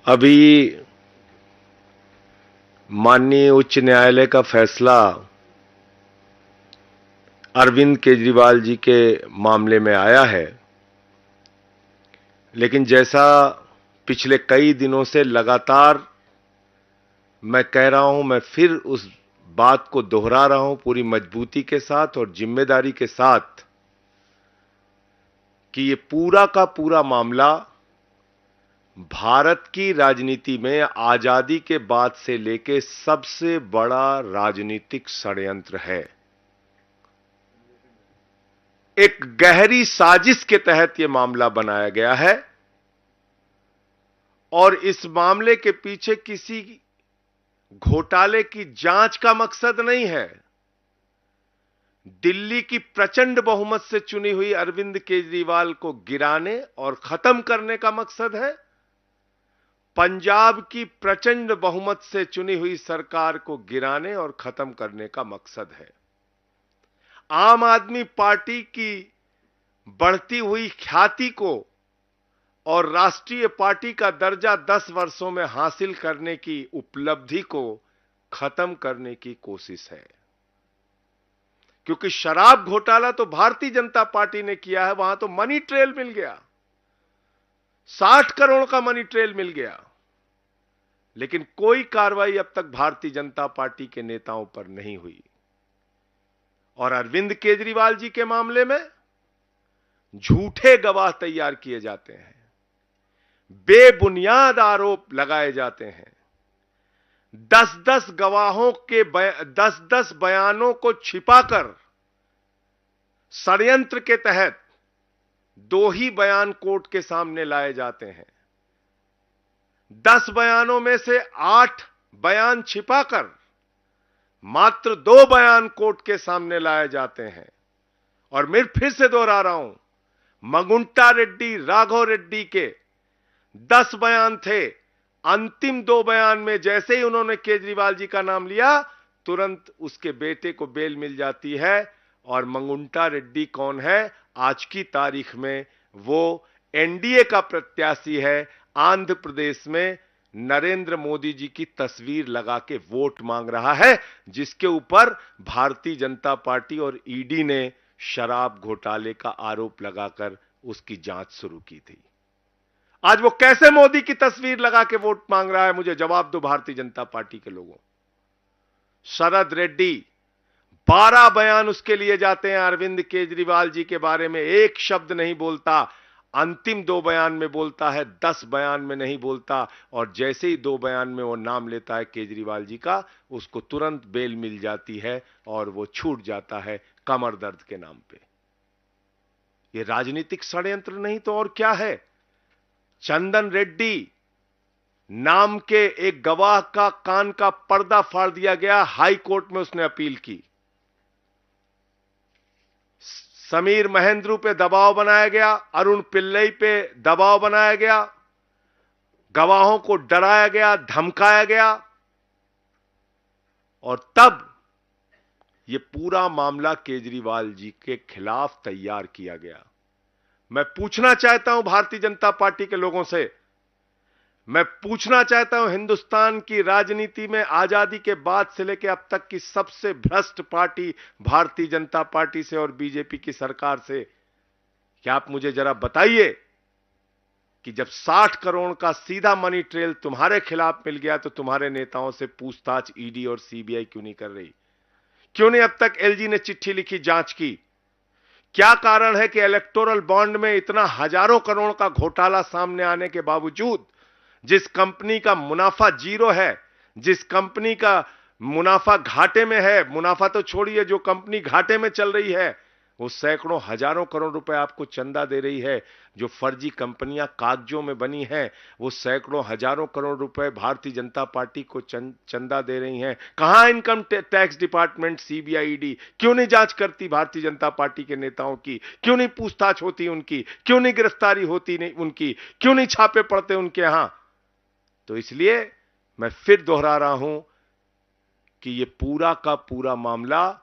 अभी माननीय उच्च न्यायालय का फैसला अरविंद केजरीवाल जी के मामले में आया है, लेकिन जैसा पिछले कई दिनों से लगातार मैं कह रहा हूं, मैं फिर उस बात को दोहरा रहा हूं पूरी मजबूती के साथ और जिम्मेदारी के साथ कि ये पूरा का पूरा मामला भारत की राजनीति में आजादी के बाद से लेके सबसे बड़ा राजनीतिक षड्यंत्र है। एक गहरी साजिश के तहत यह मामला बनाया गया है और इस मामले के पीछे किसी घोटाले की जांच का मकसद नहीं है। दिल्ली की प्रचंड बहुमत से चुनी हुई अरविंद केजरीवाल को गिराने और खत्म करने का मकसद है। पंजाब की प्रचंड बहुमत से चुनी हुई सरकार को गिराने और खत्म करने का मकसद है। आम आदमी पार्टी की बढ़ती हुई ख्याति को और राष्ट्रीय पार्टी का दर्जा 10 वर्षों में हासिल करने की उपलब्धि को खत्म करने की कोशिश है। क्योंकि शराब घोटाला तो भारतीय जनता पार्टी ने किया है, वहां तो मनी ट्रेल मिल गया, 60 करोड़ का मनी ट्रेल मिल गया, लेकिन कोई कार्रवाई अब तक भारतीय जनता पार्टी के नेताओं पर नहीं हुई। और अरविंद केजरीवाल जी के मामले में झूठे गवाह तैयार किए जाते हैं, बेबुनियाद आरोप लगाए जाते हैं। 10-10 गवाहों के 10-10 बयानों को छिपाकर षड्यंत्र के तहत 2 ही बयान कोर्ट के सामने लाए जाते हैं। 10 बयानों में से 8 बयान छिपाकर मात्र 2 बयान कोर्ट के सामने लाए जाते हैं। और मैं फिर से दोहरा रहा हूं, मगुंटा रेड्डी, राघव रेड्डी के 10 बयान थे। अंतिम 2 बयान में जैसे ही उन्होंने केजरीवाल जी का नाम लिया, तुरंत उसके बेटे को बेल मिल जाती है। और मंगुंटा रेड्डी कौन है? आज की तारीख में वो एनडीए का प्रत्याशी है। आंध्र प्रदेश में नरेंद्र मोदी जी की तस्वीर लगा के वोट मांग रहा है, जिसके ऊपर भारतीय जनता पार्टी और ईडी ने शराब घोटाले का आरोप लगाकर उसकी जांच शुरू की थी। आज वो कैसे मोदी की तस्वीर लगा के वोट मांग रहा है? मुझे जवाब दो भारतीय जनता पार्टी के लोगों। शरद रेड्डी, 12 बयान उसके लिए जाते हैं अरविंद केजरीवाल जी के बारे में, एक शब्द नहीं बोलता। अंतिम 2 बयान में बोलता है, 10 बयान में नहीं बोलता। और जैसे ही 2 बयान में वो नाम लेता है केजरीवाल जी का, उसको तुरंत बेल मिल जाती है और वो छूट जाता है कमर दर्द के नाम पे। ये राजनीतिक षड्यंत्र नहीं तो और क्या है? चंदन रेड्डी नाम के एक गवाह का कान का पर्दा फाड़ दिया गया, हाई कोर्ट में उसने अपील की। समीर महेंद्रू पे दबाव बनाया गया, अरुण पिल्लई पे दबाव बनाया गया, गवाहों को डराया गया, धमकाया गया। और तब यह पूरा मामला केजरीवाल जी के खिलाफ तैयार किया गया। मैं पूछना चाहता हूं भारतीय जनता पार्टी के लोगों से, मैं पूछना चाहता हूं हिंदुस्तान की राजनीति में आजादी के बाद से लेकर अब तक की सबसे भ्रष्ट पार्टी भारतीय जनता पार्टी से और बीजेपी की सरकार से, क्या आप मुझे जरा बताइए कि जब 60 करोड़ का सीधा मनी ट्रेल तुम्हारे खिलाफ मिल गया तो तुम्हारे नेताओं से पूछताछ ईडी और सीबीआई क्यों नहीं कर रही? क्यों नहीं अब तक एलजी ने चिट्ठी लिखी, जांच की? क्या कारण है कि इलेक्टोरल बॉन्ड में इतना हजारों करोड़ का घोटाला सामने आने के बावजूद, जिस कंपनी का मुनाफा 0 है, जिस कंपनी का मुनाफा घाटे में है, मुनाफा तो छोड़िए, जो कंपनी घाटे में चल रही है वो सैकड़ों हजारों करोड़ रुपए आपको चंदा दे रही है, जो फर्जी कंपनियां कागजों में बनी हैं वो सैकड़ों हजारों करोड़ रुपए भारतीय जनता पार्टी को चंदा दे रही हैं। कहां income tax department, CBI, ED क्यों नहीं जांच करती भारतीय जनता पार्टी के नेताओं की? क्यों नहीं पूछताछ होती उनकी? क्यों नहीं गिरफ्तारी होती नहीं उनकी? क्यों नहीं छापे पड़ते उनके यहां? तो इसलिए मैं फिर दोहरा रहा हूं कि यह पूरा का पूरा मामला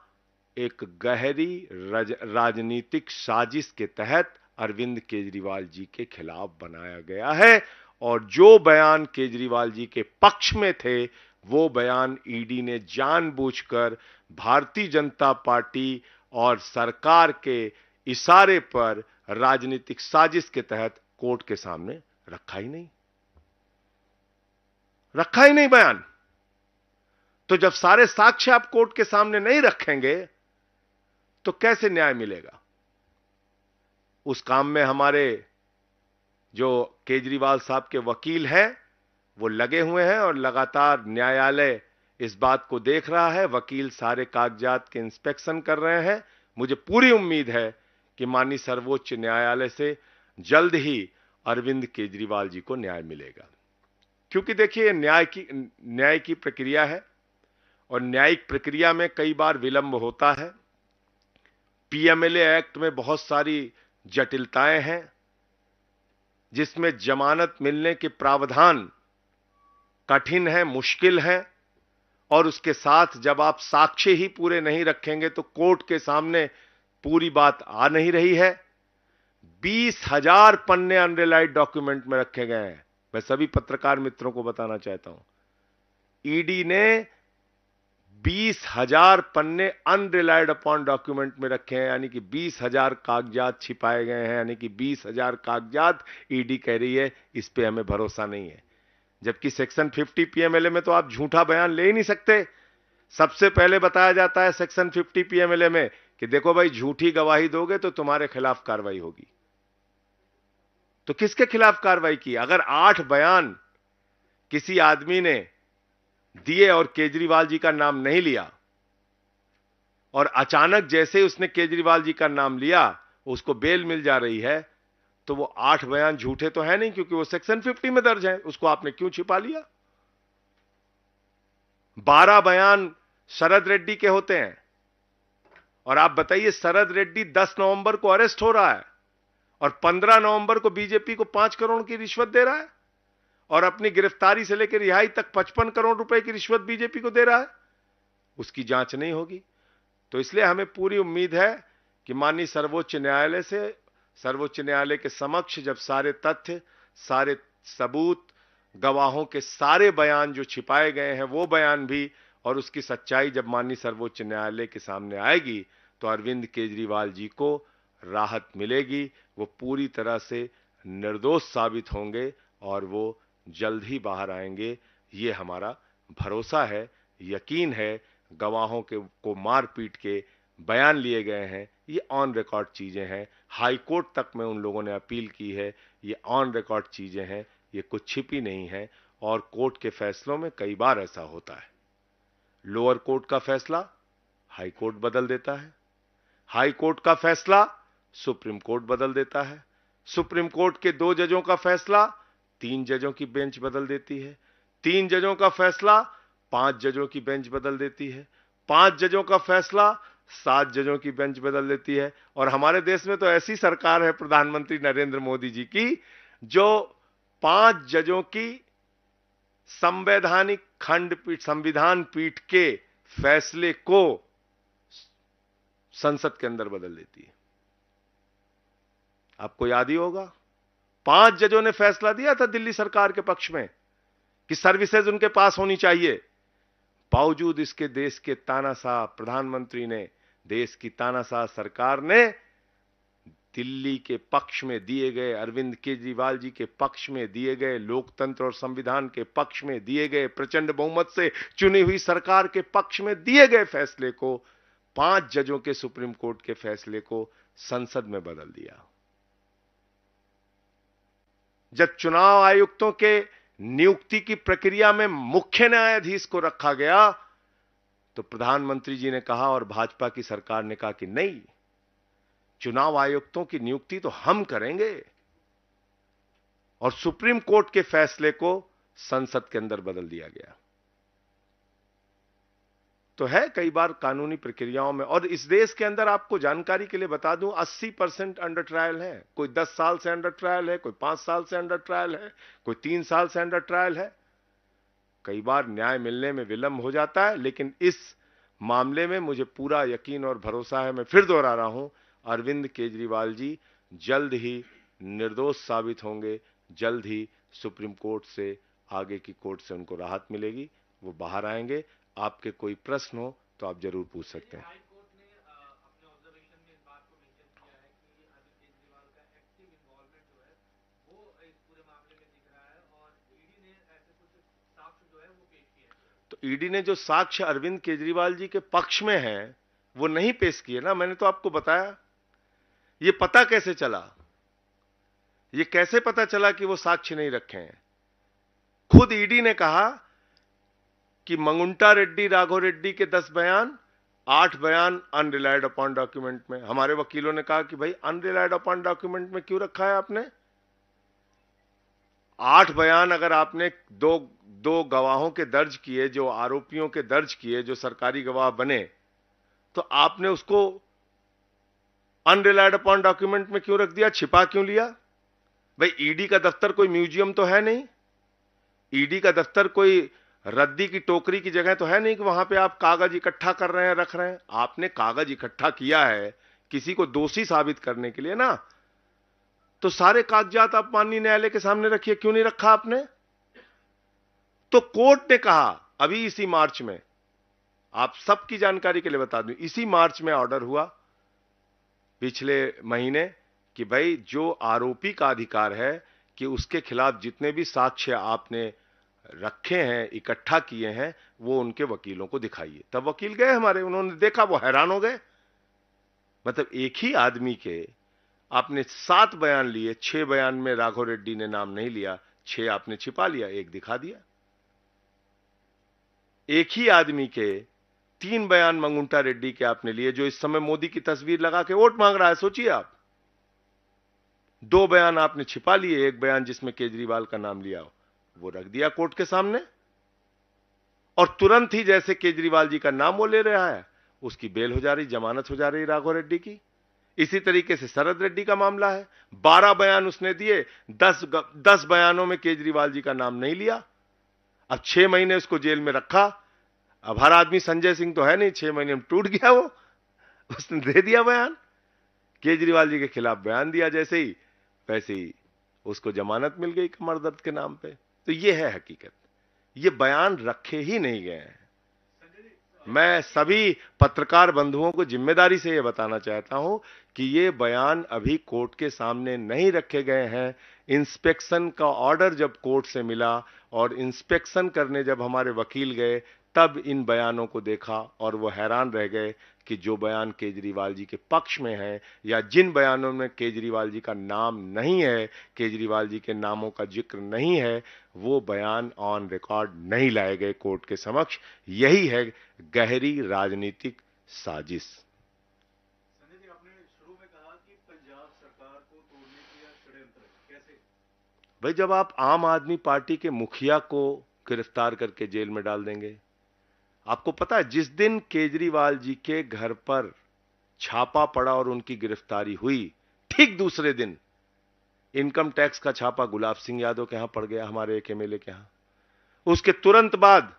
एक गहरी राजनीतिक साजिश के तहत अरविंद केजरीवाल जी के खिलाफ बनाया गया है। और जो बयान केजरीवाल जी के पक्ष में थे वो बयान ईडी ने जानबूझकर भारतीय जनता पार्टी और सरकार के इशारे पर राजनीतिक साजिश के तहत कोर्ट के सामने रखा ही नहीं बयान। तो जब सारे साक्ष्य आप कोर्ट के सामने नहीं रखेंगे तो कैसे न्याय मिलेगा? उस काम में हमारे जो केजरीवाल साहब के वकील हैं वो लगे हुए हैं और लगातार न्यायालय इस बात को देख रहा है। वकील सारे कागजात के इंस्पेक्शन कर रहे हैं। मुझे पूरी उम्मीद है कि माननीय सर्वोच्च न्यायालय से जल्द ही अरविंद केजरीवाल जी को न्याय मिलेगा, क्योंकि देखिए न्याय की प्रक्रिया है और न्यायिक प्रक्रिया में कई बार विलंब होता है। पीएमएलए एक्ट में बहुत सारी जटिलताएं हैं, जिसमें जमानत मिलने के प्रावधान कठिन है, मुश्किल है, और उसके साथ जब आप साक्ष्य ही पूरे नहीं रखेंगे तो कोर्ट के सामने पूरी बात आ नहीं रही है। 20,000 पन्ने अनरिलाइड डॉक्यूमेंट में रखे गए हैं। मैं सभी पत्रकार मित्रों को बताना चाहता हूं, ईडी ने 20,000 पन्ने अनरिलाइड अपॉन डॉक्यूमेंट में रखे हैं, यानी कि 20,000 कागजात छिपाए गए हैं, यानी कि 20,000 कागजात ईडी कह रही है इस पे हमें भरोसा नहीं है। जबकि सेक्शन 50 पीएमएलए में तो आप झूठा बयान ले ही नहीं सकते। सबसे पहले बताया जाता है सेक्शन 50 पीएमएलए में कि देखो भाई, झूठी गवाही दोगे तो तुम्हारे खिलाफ कार्रवाई होगी। तो किसके खिलाफ कार्रवाई की? अगर 8 बयान किसी आदमी ने दिए और केजरीवाल जी का नाम नहीं लिया, और अचानक जैसे उसने केजरीवाल जी का नाम लिया उसको बेल मिल जा रही है, तो वो 8 बयान झूठे तो है नहीं, क्योंकि वो सेक्शन 50 में दर्ज है। उसको आपने क्यों छिपा लिया? 12 बयान शरद रेड्डी के होते हैं, और आप बताइए शरद रेड्डी 10 नवंबर को अरेस्ट हो रहा है और 15 नवंबर को बीजेपी को 5 करोड़ की रिश्वत दे रहा है, और अपनी गिरफ्तारी से लेकर रिहाई तक 55 करोड़ रुपए की रिश्वत बीजेपी को दे रहा है। उसकी जांच नहीं होगी। तो इसलिए हमें पूरी उम्मीद है कि माननीय सर्वोच्च न्यायालय के समक्ष जब सारे तथ्य, सारे सबूत, गवाहों के सारे बयान जो छिपाए गए हैं वो बयान भी, और उसकी सच्चाई जब माननीय सर्वोच्च न्यायालय के सामने आएगी तो अरविंद केजरीवाल जी को राहत मिलेगी। वो पूरी तरह से निर्दोष साबित होंगे और वो जल्द ही बाहर आएंगे। ये हमारा भरोसा है, यकीन है। गवाहों को मार पीट के बयान लिए गए हैं, ये ऑन रिकॉर्ड चीजें हैं। हाई कोर्ट तक में उन लोगों ने अपील की है, ये ऑन रिकॉर्ड चीजें हैं, ये कुछ छिपी नहीं है। और कोर्ट के फैसलों में कई बार ऐसा होता है, लोअर कोर्ट का फैसला हाई कोर्ट बदल देता है, हाई कोर्ट का फैसला सुप्रीम कोर्ट बदल देता है, सुप्रीम कोर्ट के 2 जजों का फैसला 3 जजों की बेंच बदल देती है, 3 जजों का फैसला 5 जजों की बेंच बदल देती है, 5 जजों का फैसला 7 जजों की बेंच बदल देती है। और हमारे देश में तो ऐसी सरकार है प्रधानमंत्री नरेंद्र मोदी जी की, जो 5 जजों की संवैधानिक खंडपीठ, संविधान पीठ के फैसले को संसद के अंदर बदल देती है। आपको याद ही होगा, 5 जजों ने फैसला दिया था दिल्ली सरकार के पक्ष में कि सर्विसेज उनके पास होनी चाहिए। बावजूद इसके देश के तानाशाह प्रधानमंत्री ने, देश की तानाशाह सरकार ने दिल्ली के पक्ष में दिए गए, अरविंद केजरीवाल जी के पक्ष में दिए गए, लोकतंत्र और संविधान के पक्ष में दिए गए, प्रचंड बहुमत से चुनी हुई सरकार के पक्ष में दिए गए फैसले को, 5 जजों के सुप्रीम कोर्ट के फैसले को संसद में बदल दिया। जब चुनाव आयुक्तों के नियुक्ति की प्रक्रिया में मुख्य न्यायाधीश को रखा गया तो प्रधानमंत्री जी ने कहा और भाजपा की सरकार ने कहा कि नहीं, चुनाव आयुक्तों की नियुक्ति तो हम करेंगे, और सुप्रीम कोर्ट के फैसले को संसद के अंदर बदल दिया गया। तो है कई बार कानूनी प्रक्रियाओं में। और इस देश के अंदर आपको जानकारी के लिए बता दूं, 80% अंडर ट्रायल है। कोई 10 साल से अंडर ट्रायल है, कोई 5 साल से अंडर ट्रायल है, कोई 3 साल से अंडर ट्रायल है। कई बार न्याय मिलने में विलंब हो जाता है, लेकिन इस मामले में मुझे पूरा यकीन और भरोसा है। मैं फिर दोहरा रहा हूं, अरविंद केजरीवाल जी जल्द ही निर्दोष साबित होंगे, जल्द ही सुप्रीम कोर्ट से, आगे की कोर्ट से उनको राहत मिलेगी, वो बाहर आएंगे। आपके कोई प्रश्न हो तो आप जरूर पूछ सकते हैं। तो ईडी ने जो साक्ष्य अरविंद केजरीवाल जी के पक्ष में है वो नहीं पेश किए ना, मैंने तो आपको बताया। ये पता कैसे चला, ये कैसे पता चला कि वो साक्ष्य नहीं रखे हैं? खुद ईडी ने कहा कि मंगुंटा रेड्डी, राघव रेड्डी के 10 बयान, 8 बयान अनरिलाइड अपॉन डॉक्यूमेंट में। हमारे वकीलों ने कहा कि भाई अनरिलाइड अपॉन डॉक्यूमेंट में क्यों रखा है आपने? 8 बयान अगर आपने दो गवाहों के दर्ज किए, जो आरोपियों के दर्ज किए, जो सरकारी गवाह बने, तो आपने उसको अनरिलाइड अपॉन डॉक्यूमेंट में क्यों रख दिया? छिपा क्यों लिया? भाई ईडी का दफ्तर कोई म्यूजियम तो है नहीं, ईडी का दफ्तर कोई रद्दी की टोकरी की जगह तो है नहीं कि वहां पे आप कागज इकट्ठा कर रहे हैं, रख रहे हैं। आपने कागज इकट्ठा किया है किसी को दोषी साबित करने के लिए ना, तो सारे कागजात आप माननीय न्यायालय के सामने रखिए। क्यों नहीं रखा आपने? तो कोर्ट ने कहा अभी इसी मार्च में, आप सबकी जानकारी के लिए बता दूं, इसी मार्च में ऑर्डर हुआ पिछले महीने कि भाई जो आरोपी का अधिकार है कि उसके खिलाफ जितने भी साक्ष्य आपने रखे हैं, इकट्ठा किए हैं, वो उनके वकीलों को दिखाइए। तब वकील गए हमारे, उन्होंने देखा, वो हैरान हो गए। मतलब एक ही आदमी के आपने 7 बयान लिए, 6 बयान में राघव रेड्डी ने नाम नहीं लिया, 6 आपने छिपा लिया, 1 दिखा दिया। एक ही आदमी के 3 बयान मंगुंटा रेड्डी के आपने लिए, जो इस समय मोदी की तस्वीर लगा के वोट मांग रहा है, सोचिए आप। 2 बयान आपने छिपा लिए, 1 बयान जिसमें केजरीवाल का नाम लिया हो, वो रख दिया कोर्ट के सामने। और तुरंत ही जैसे केजरीवाल जी का नाम वो ले रहा है, उसकी बेल हो जा रही, जमानत हो जा रही राघव रेड्डी की। इसी तरीके से शरद रेड्डी का मामला है, 12 बयान उसने दिए, 10 बयानों में केजरीवाल जी का नाम नहीं लिया। अब 6 महीने उसको जेल में रखा। अब हर आदमी संजय सिंह तो है नहीं, 6 महीने में टूट गया वो, उसने दे दिया बयान, केजरीवाल जी के खिलाफ बयान दिया जैसे ही, वैसे ही उसको जमानत मिल गई कमर दर्द के नाम पे। तो ये है हकीकत, ये बयान रखे ही नहीं गए हैं। मैं सभी पत्रकार बंधुओं को जिम्मेदारी से यह बताना चाहता हूं कि ये बयान अभी कोर्ट के सामने नहीं रखे गए हैं। इंस्पेक्शन का ऑर्डर जब कोर्ट से मिला और इंस्पेक्शन करने जब हमारे वकील गए, तब इन बयानों को देखा और वो हैरान रह गए कि जो बयान केजरीवाल जी के पक्ष में है, या जिन बयानों में केजरीवाल जी का नाम नहीं है, केजरीवाल जी के नामों का जिक्र नहीं है, वो बयान ऑन रिकॉर्ड नहीं लाए गए कोर्ट के समक्ष। यही है गहरी राजनीतिक साजिश। संजय जी, आपने शुरू में कहा कि पंजाब सरकार को तोड़ने की यह षड्यंत्र, कैसे? भाई जब आप आम आदमी पार्टी के मुखिया को गिरफ्तार करके जेल में डाल देंगे, आपको पता है जिस दिन केजरीवाल जी के घर पर छापा पड़ा और उनकी गिरफ्तारी हुई, ठीक दूसरे दिन इनकम टैक्स का छापा गुलाब सिंह यादव के यहां पड़ गया, हमारे एक एमएलए के यहां। उसके तुरंत बाद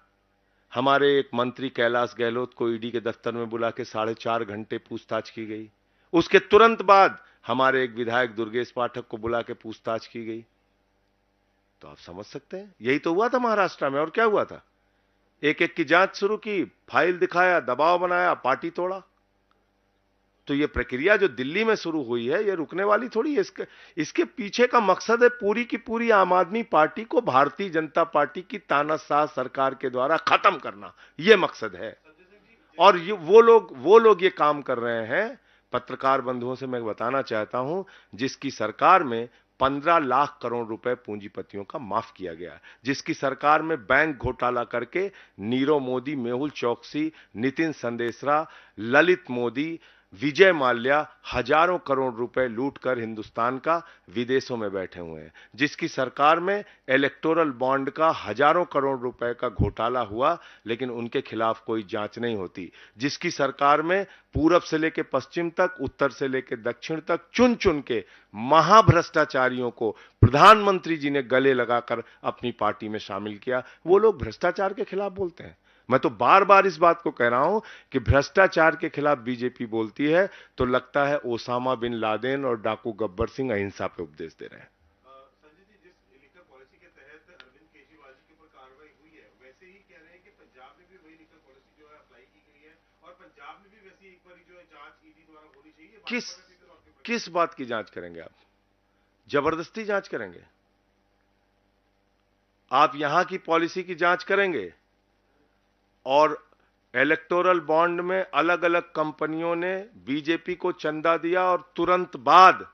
हमारे एक मंत्री कैलाश गहलोत को ईडी के दफ्तर में बुला के 4.5 घंटे पूछताछ की गई। उसके तुरंत बाद हमारे एक विधायक दुर्गेश पाठक को बुला के पूछताछ की गई। तो आप समझ सकते हैं, यही तो हुआ था महाराष्ट्र में। और क्या हुआ था? एक एक की जांच शुरू की, फाइल दिखाया, दबाव बनाया, पार्टी तोड़ा। तो ये प्रक्रिया जो दिल्ली में शुरू हुई है, ये रुकने वाली थोड़ी है। इसके पीछे का मकसद है पूरी की पूरी आम आदमी पार्टी को भारतीय जनता पार्टी की तानाशाह सरकार के द्वारा खत्म करना, ये मकसद है। और वो लोग ये काम कर रहे हैं। पत्रकार बंधुओं से मैं बताना चाहता हूं, जिसकी सरकार में 15 लाख करोड़ रुपए पूंजीपतियों का माफ किया गया, जिसकी सरकार में बैंक घोटाला करके नीरव मोदी, मेहुल चौकसी, नितिन संदेशरा, ललित मोदी, विजय माल्या हजारों करोड़ रुपए लूटकर हिंदुस्तान का विदेशों में बैठे हुए हैं, जिसकी सरकार में इलेक्टोरल बॉन्ड का हजारों करोड़ रुपए का घोटाला हुआ लेकिन उनके खिलाफ कोई जांच नहीं होती, जिसकी सरकार में पूरब से लेकर पश्चिम तक, उत्तर से लेकर दक्षिण तक चुन चुन के महाभ्रष्टाचारियों को प्रधानमंत्री जी ने गले लगाकर अपनी पार्टी में शामिल किया। वो लोग भ्रष्टाचार के खिलाफ बोलते हैं। मैं तो बार बार इस बात को कह रहा हूं कि भ्रष्टाचार के खिलाफ बीजेपी बोलती है तो लगता है ओसामा बिन लादेन और डाकू गब्बर सिंह अहिंसा पे उपदेश दे रहे हैं। संजय जी, जिस पंजाब में भी वही निकल पॉलिसी जो है अप्लाई की गई है और पंजाब में भी वैसी एक बार जो है जांच ईडी द्वारा होनी चाहिए। किस बात की जांच करेंगे आप? जबरदस्ती जांच करेंगे? आप यहां की पॉलिसी की जांच करेंगे और इलेक्टोरल बॉन्ड में अलग अलग कंपनियों ने बीजेपी को चंदा दिया और तुरंत बाद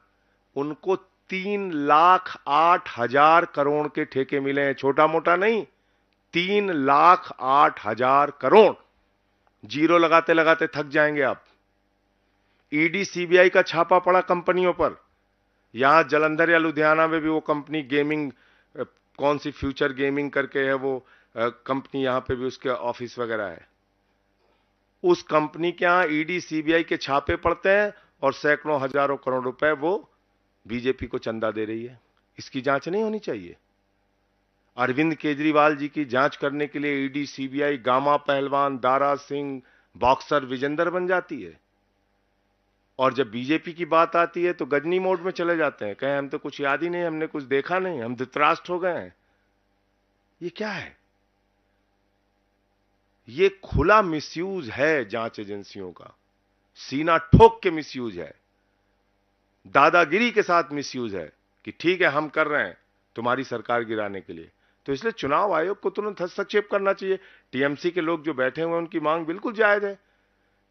उनको 3,08,000 करोड़ के ठेके मिले हैं। छोटा मोटा नहीं, 3,08,000 करोड़। जीरो लगाते लगाते थक जाएंगे आप। ईडी सीबीआई का छापा पड़ा कंपनियों पर। यहां जलंधर या लुधियाना में भी वो कंपनी गेमिंग, कौन सी फ्यूचर गेमिंग करके है वो कंपनी, यहां पे भी उसके ऑफिस वगैरह है। उस कंपनी के यहां ईडी सीबीआई के छापे पड़ते हैं और सैकड़ों हजारों करोड़ रुपए वो बीजेपी को चंदा दे रही है। इसकी जांच नहीं होनी चाहिए? अरविंद केजरीवाल जी की जांच करने के लिए ईडी सीबीआई गामा पहलवान, दारा सिंह, बॉक्सर विजेंदर बन जाती है, और जब बीजेपी की बात आती है तो गजनी मोड में चले जाते हैं, कहें हम तो कुछ याद ही नहीं, हमने कुछ देखा नहीं, हम धृतराष्ट्र हो गए हैं। ये क्या है? ये खुला मिसयूज है जांच एजेंसियों का, सीना ठोक के मिसयूज है, दादागिरी के साथ मिसयूज है कि ठीक है हम कर रहे हैं तुम्हारी सरकार गिराने के लिए। तो इसलिए चुनाव आयोग को तुरंत हस्तक्षेप करना चाहिए। टीएमसी के लोग जो बैठे हुए हैं उनकी मांग बिल्कुल जायज है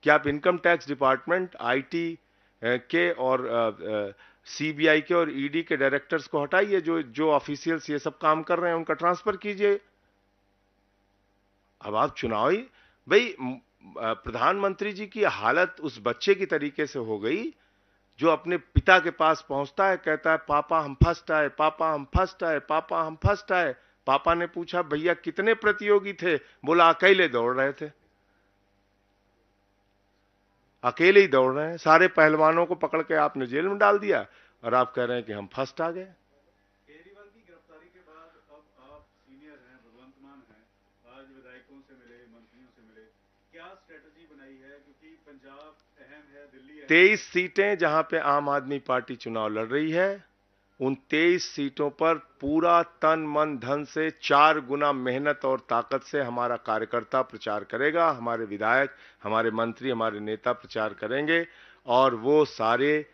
कि आप इनकम टैक्स डिपार्टमेंट, आईटी के और सीबीआई के और ईडी के डायरेक्टर्स को हटाइए, जो ऑफिशियल्स ये सब काम कर रहे हैं उनका ट्रांसफर कीजिए। अब आप चुनावी, भाई प्रधानमंत्री जी की हालत उस बच्चे की तरीके से हो गई जो अपने पिता के पास पहुंचता है, कहता है पापा हम फर्स्ट आए, पापा हम फर्स्ट आए, पापा हम फर्स्ट आए। पापा ने पूछा भैया कितने प्रतियोगी थे? बोला अकेले दौड़ रहे थे। अकेले ही दौड़ रहे हैं, सारे पहलवानों को पकड़ के आपने जेल में डाल दिया और आप कह रहे हैं कि हम फर्स्ट आ गए। केजरीवाल की गिरफ्तारी के बाद अब आप सीनियर हैं, भगवंत मान हैं, आज विधायकों से मिले, मंत्रियों से मिले, क्या स्ट्रेटजी बनाई है? क्योंकि पंजाब अहम है, दिल्ली अहम 23 सीटें जहां पे आम आदमी पार्टी चुनाव लड़ रही है, उन 23 सीटों पर पूरा तन मन धन से 4 गुना मेहनत और ताकत से हमारा कार्यकर्ता प्रचार करेगा, हमारे विधायक, हमारे मंत्री, हमारे नेता प्रचार करेंगे और वो सारे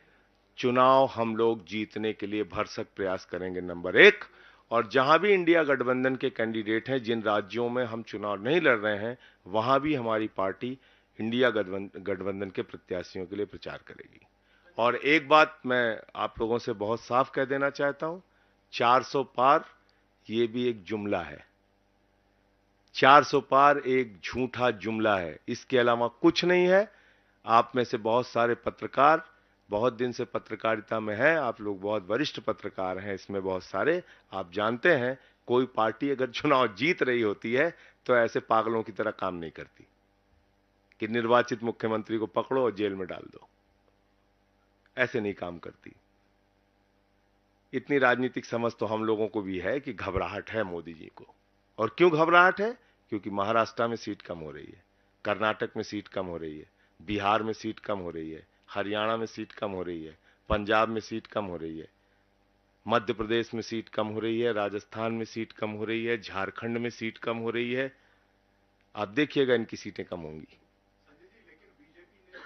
चुनाव हम लोग जीतने के लिए भरसक प्रयास करेंगे, नंबर 1। और जहां भी इंडिया गठबंधन के कैंडिडेट हैं, जिन राज्यों में हम चुनाव नहीं लड़ रहे हैं, वहां भी हमारी पार्टी इंडिया गठबंधन के प्रत्याशियों के लिए प्रचार करेगी। और एक बात मैं आप लोगों से बहुत साफ कह देना चाहता हूं, 400 पार ये भी एक जुमला है। 400 पार एक झूठा जुमला है, इसके अलावा कुछ नहीं है। आप में से बहुत सारे पत्रकार बहुत दिन से पत्रकारिता में हैं, आप लोग बहुत वरिष्ठ पत्रकार हैं, इसमें बहुत सारे, आप जानते हैं कोई पार्टी अगर चुनाव जीत रही होती है तो ऐसे पागलों की तरह काम नहीं करती कि निर्वाचित मुख्यमंत्री को पकड़ो और जेल में डाल दो। ऐसे नहीं काम करती। इतनी राजनीतिक समझ तो हम लोगों को भी है कि घबराहट है मोदी जी को। और क्यों घबराहट है? क्योंकि महाराष्ट्र में सीट कम हो रही है, कर्नाटक में सीट कम हो रही है, बिहार में सीट कम हो रही है, हरियाणा में सीट कम हो रही है, पंजाब में सीट कम हो रही है, मध्य प्रदेश में सीट कम हो रही है, राजस्थान में सीट कम हो रही है, झारखंड में सीट कम हो रही है। आप देखिएगा इनकी सीटें कम होंगी। संजय जी, लेकिन बीजेपी ने जो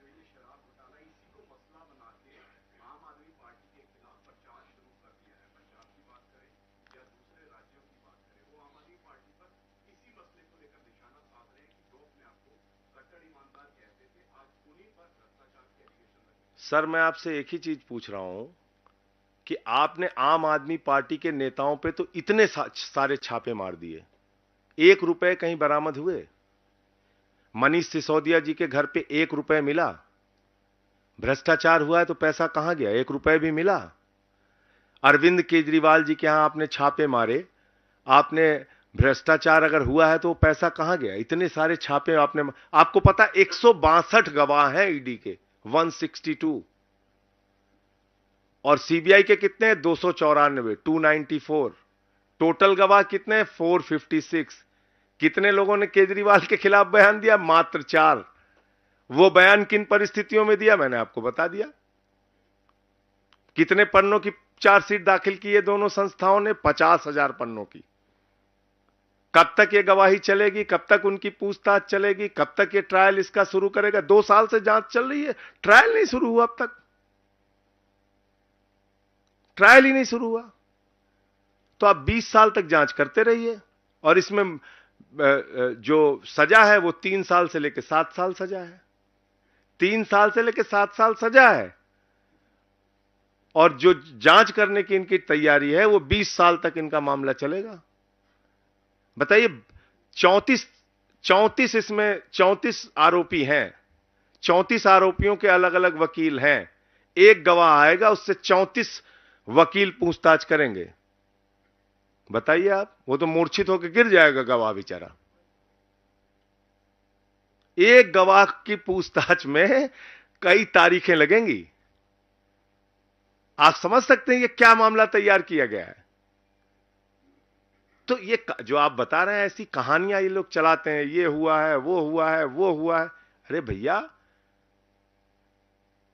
ये शराब घोटाला इसी को मसला बना के आम आदमी पार्टी के खिलाफ प्रचार शुरू कर दिया है। पंजाब की बात करें या दूसरे राज्यों की बात करें, वो आम आदमी पार्टी पर इसी मसले को लेकर निशाना साध रहे हैं कि जो अपने आप को कट्टर ईमानदार कहते थे, आज उन्हीं पर भ्रष्टाचार के एलिगेशन लगे। सर मैं आपसे एक ही चीज पूछ रहा हूं कि आपने आम आदमी पार्टी के नेताओं पे तो इतने सारे छापे मार दिए, 1 रुपए कहीं बरामद हुए? मनीष सिसोदिया जी के घर पे 1 रुपए मिला? भ्रष्टाचार हुआ है तो पैसा कहां गया? 1 रुपए भी मिला? अरविंद केजरीवाल जी के यहां आपने छापे मारे, आपने भ्रष्टाचार अगर हुआ है तो वो पैसा कहां गया? इतने सारे छापे आपने, आपको पता 162 गवाह हैं ईडी के, 162, और सीबीआई के कितने? 294, 294। टोटल गवाह कितने? 456। कितने लोगों ने केजरीवाल के खिलाफ बयान दिया? मात्र 4। वो बयान किन परिस्थितियों में दिया मैंने आपको बता दिया। कितने पन्नों की चार्जशीट दाखिल की है दोनों संस्थाओं ने? 50,000 पन्नों की। कब तक ये गवाही चलेगी, कब तक उनकी पूछताछ चलेगी, कब तक ये ट्रायल इसका शुरू करेगा? 2 साल से जांच चल रही है, ट्रायल नहीं शुरू हुआ, अब तक ट्रायल ही नहीं शुरू हुआ। तो आप 20 साल तक जांच करते रहिए, और इसमें जो सजा है वो 3 साल से लेकर 7 साल सजा है, 3 साल से लेकर 7 साल सजा है, और जो जांच करने की इनकी तैयारी है वो 20 साल तक इनका मामला चलेगा। बताइए, 34 इसमें 34 आरोपी हैं, 34 आरोपियों के अलग अलग वकील हैं, एक गवाह आएगा, उससे 34 वकील पूछताछ करेंगे। बताइए आप, वो तो मूर्छित होकर गिर जाएगा गवाह बेचारा। एक गवाह की पूछताछ में कई तारीखें लगेंगी। आप समझ सकते हैं ये क्या मामला तैयार किया गया है। तो ये जो आप बता रहे हैं ऐसी कहानियां ये लोग चलाते हैं, ये हुआ है, वो हुआ है, वो हुआ है। अरे भैया,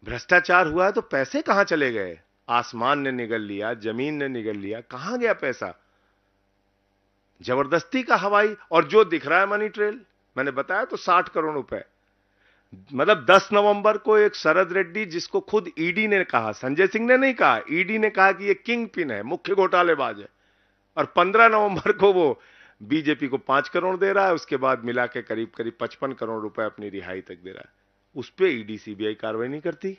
भ्रष्टाचार हुआ है तो पैसे कहां चले गए? आसमान ने निगल लिया, जमीन ने निगल लिया, कहां गया पैसा? जबरदस्ती का हवाई, और जो दिख रहा है मनी ट्रेल, मैंने बताया तो 60 करोड़ रुपए। मतलब 10 नवंबर को एक शरद रेड्डी, जिसको खुद ईडी ने कहा, संजय सिंह ने नहीं कहा, ईडी ने कहा कि ये किंग पिन है, मुख्य घोटालेबाज है, और 15 नवंबर को वो बीजेपी को 5 करोड़ दे रहा है, उसके बाद मिला के करीब करीब 55 करोड़ रुपए अपनी रिहाई तक दे रहा है। उस पर ईडी सीबीआई कार्रवाई नहीं करती।